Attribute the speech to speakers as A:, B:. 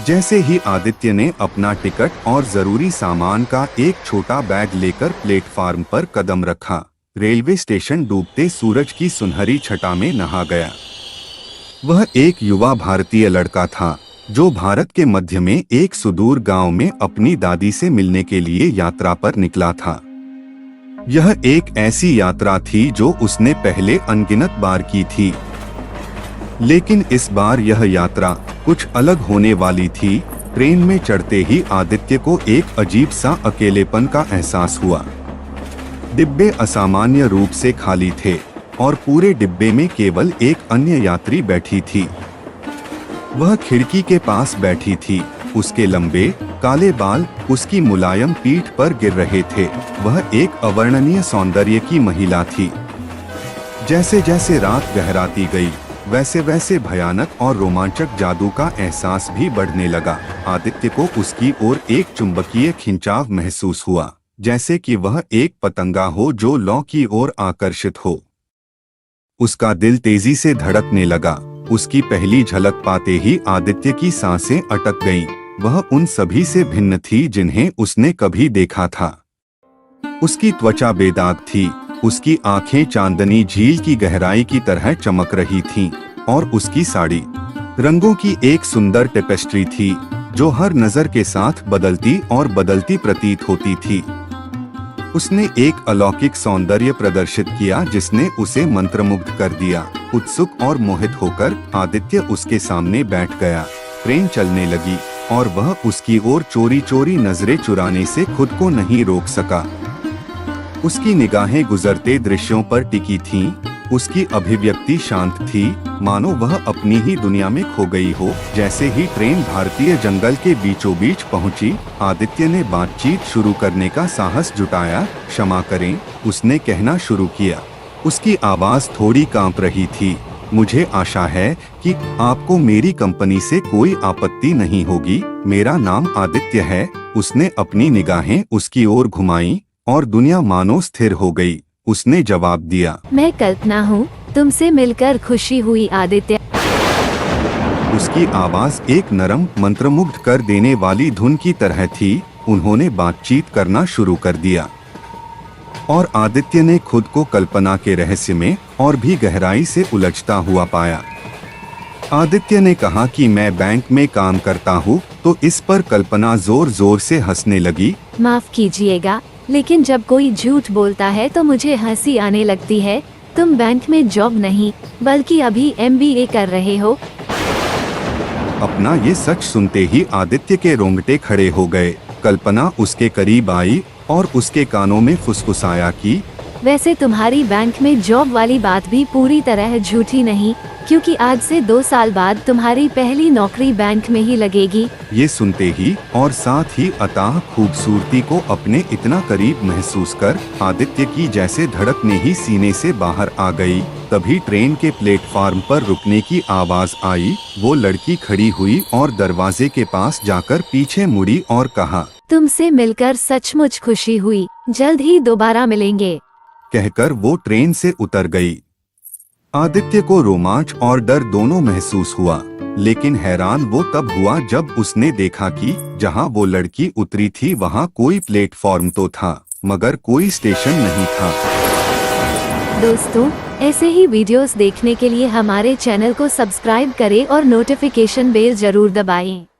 A: जैसे ही आदित्य ने अपना टिकट और जरूरी सामान का एक छोटा बैग लेकर प्लेटफार्म पर कदम रखा, रेलवे स्टेशन डूबते सूरज की सुनहरी छटा में नहा गया। वह एक युवा भारतीय लड़का था जो भारत के मध्य में एक सुदूर गांव में अपनी दादी से मिलने के लिए यात्रा पर निकला था। यह एक ऐसी यात्रा थी जो उसने पहले अनगिनत बार की थी, लेकिन इस बार यह यात्रा कुछ अलग होने वाली थी। ट्रेन में चढ़ते ही आदित्य को एक अजीब सा अकेलेपन का एहसास हुआ। डिब्बे असामान्य रूप से खाली थे और पूरे डिब्बे में केवल एक अन्य यात्री बैठी थी। वह खिड़की के पास बैठी थी। उसके लंबे काले बाल उसकी मुलायम पीठ पर गिर रहे थे। वह एक अवर्णनीय सौंदर्य की महिला थी। जैसे जैसे रात गहराती गई, वैसे वैसे भयानक और रोमांचक जादू का एहसास भी बढ़ने लगा। आदित्य को उसकी ओर एक चुंबकीय खिंचाव महसूस हुआ, जैसे कि वह एक पतंगा हो जो लौ की ओर आकर्षित हो। उसका दिल तेजी से धड़कने लगा। उसकी पहली झलक पाते ही आदित्य की सांसें अटक गईं। वह उन सभी से भिन्न थी जिन्हें उसने कभी देखा था। उसकी त्वचा बेदाग थी, उसकी आंखें चांदनी झील की गहराई की तरह चमक रही थीं, और उसकी साड़ी रंगों की एक सुंदर टेपेस्ट्री थी जो हर नजर के साथ बदलती और बदलती प्रतीत होती थी। उसने एक अलौकिक सौंदर्य प्रदर्शित किया जिसने उसे मंत्रमुग्ध कर दिया। उत्सुक और मोहित होकर आदित्य उसके सामने बैठ गया। ट्रेन चलने लगी और वह उसकी ओर चोरी चोरी नजरें चुराने से खुद को नहीं रोक सका। उसकी निगाहें गुजरते दृश्यों पर टिकी थीं। उसकी अभिव्यक्ति शांत थी, मानो वह अपनी ही दुनिया में खो गई हो। जैसे ही ट्रेन भारतीय जंगल के बीचों बीच पहुंची, आदित्य ने बातचीत शुरू करने का साहस जुटाया। क्षमा करें, उसने कहना शुरू किया। उसकी आवाज थोड़ी कांप रही थी। मुझे आशा है कि आपको मेरी कंपनी से कोई आपत्ति नहीं होगी। मेरा नाम आदित्य है। उसने अपनी निगाहें उसकी ओर घुमाई और दुनिया मानो स्थिर हो गई। उसने जवाब दिया,
B: मैं कल्पना हूँ, तुमसे मिलकर खुशी हुई आदित्य।
A: उसकी आवाज एक नरम मंत्रमुग्ध कर देने वाली धुन की तरह थी। उन्होंने बातचीत करना शुरू कर दिया और आदित्य ने खुद को कल्पना के रहस्य में और भी गहराई से उलझता हुआ पाया। आदित्य ने कहा कि मैं बैंक में काम करता हूँ, तो इस पर कल्पना जोर जोर से हंसने लगी।
B: माफ कीजिएगा, लेकिन जब कोई झूठ बोलता है तो मुझे हंसी आने लगती है। तुम बैंक में जॉब नहीं बल्कि अभी MBA कर रहे हो।
A: अपना ये सच सुनते ही आदित्य के रोंगटे खड़े हो गए। कल्पना उसके करीब आई और उसके कानों में फुसफुसाया कि
B: वैसे तुम्हारी बैंक में जॉब वाली बात भी पूरी तरह झूठी नहीं, क्योंकि आज से 2 साल बाद तुम्हारी पहली नौकरी बैंक में ही लगेगी।
A: ये सुनते ही और साथ ही अताह खूबसूरती को अपने इतना करीब महसूस कर आदित्य की जैसे धड़कने ही सीने से बाहर आ गई। तभी ट्रेन के प्लेटफार्म पर रुकने की आवाज आई। वो लड़की खड़ी हुई और दरवाजे के पास जाकर पीछे मुड़ी और कहा,
B: तुमसे मिलकर सचमुच खुशी हुई। जल्द ही दोबारा मिलेंगे।
A: कहकर वो ट्रेन से उतर गई। आदित्य को रोमांच और डर दोनों महसूस हुआ, लेकिन हैरान वो तब हुआ जब उसने देखा कि जहां वो लड़की उतरी थी वहां कोई प्लेटफॉर्म तो था, मगर कोई स्टेशन नहीं था।
B: दोस्तों, ऐसे ही वीडियोस देखने के लिए हमारे चैनल को सब्सक्राइब करें और नोटिफिकेशन बेल जरूर दबाएं।